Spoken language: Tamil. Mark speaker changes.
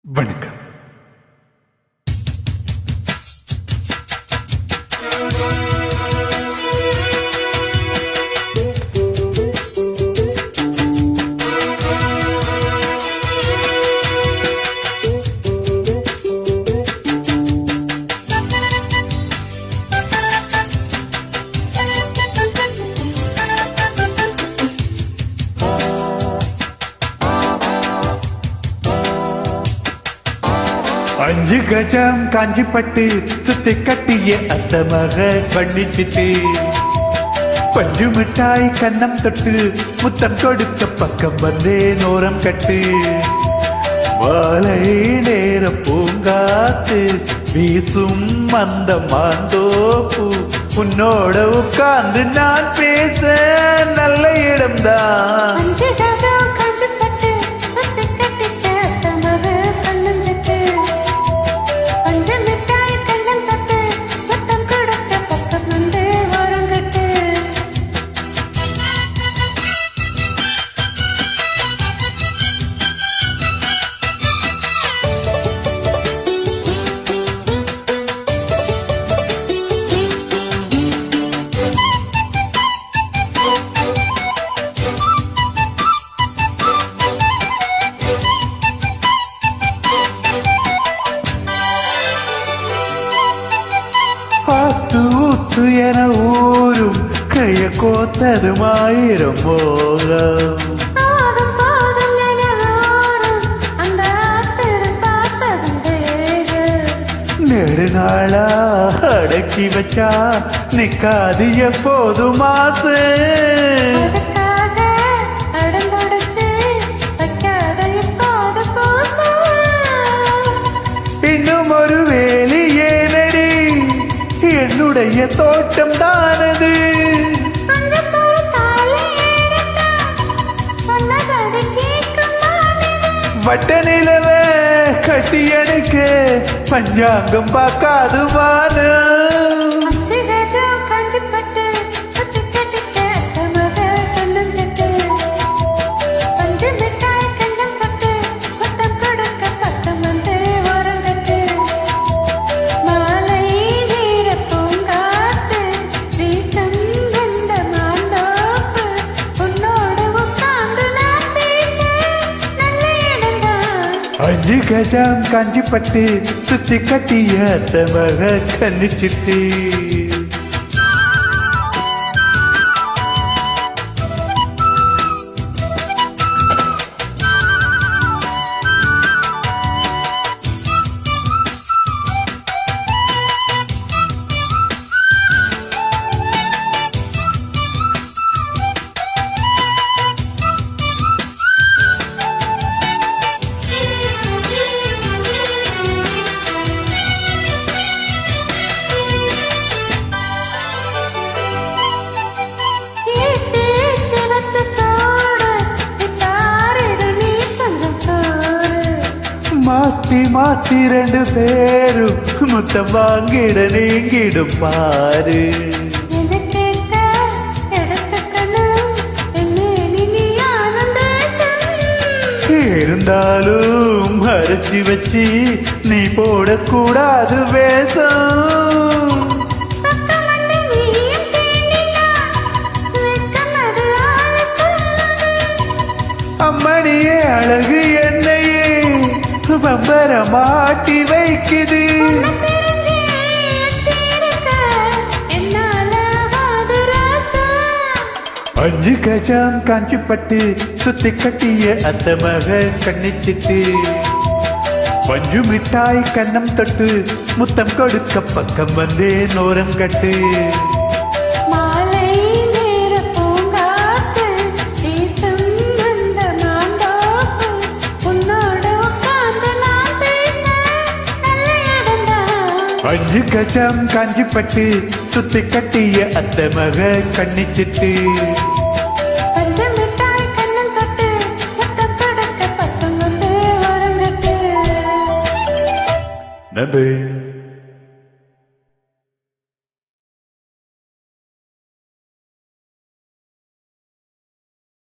Speaker 1: வணக்கம். அஞ்சு கஜம் காஞ்சிப்பட்டு சுத்தி கட்டிய அந்த மக பண்ணிச்சிட்டு பஞ்சு மிட்டாய் கண்ணம் தொட்டு முத்தம் கொடுத்த பக்கம் வந்தே நோரம் கட்டு மாலை நேர பூங்காத்து வீசும் அந்த மாந்தோப்பு உன்னோட உட்கார்ந்து நான் பேச நல்ல இடம்தான். ஊத்து என ஊரும் கைய கோத்தருமாயிரம் மோகம் நெடுநாளா அடக்கி வச்சா நிக்காது எப்போதும் மாசு இன்னும் ஒரு வேலையே என்னுடைய தோட்டம் தானது. வட்ட நிலவ கட்டி அணைக்க பஞ்சாங்கம் பார்க்காது வானம். அஞ்சு கஜம் காஞ்சிப்பட்டு சுத்தி கட்டிய தமக கண்ணிச்சிட்டு மாத்தி மாத்தி ரெண்டு பேரும் முத்தம் வாங்கிட நீங்கிடும் பாரு. இருந்தாலும் மறைச்சி வச்சு நீ போடக்கூடாது வேஷம். அம்மணியே அழகு என்னையே பம்பர மாட்டி வைக்குது. அஞ்சு கஜம் காஞ்சிப்பட்டு சுத்தி கட்டிய அந்த மக கண்ணிச்சிட்டு பஞ்சு மிட்டாய் கண்ணம் தொட்டு முத்தம் கொடுக்க பக்கம் வந்தே நோரம் கட்டு. அஞ்சு கஜம் காஞ்சிப்பட்டு சுத்தி கட்டிய அந்த மக கண்ணிச்சிட்டு நன்றி.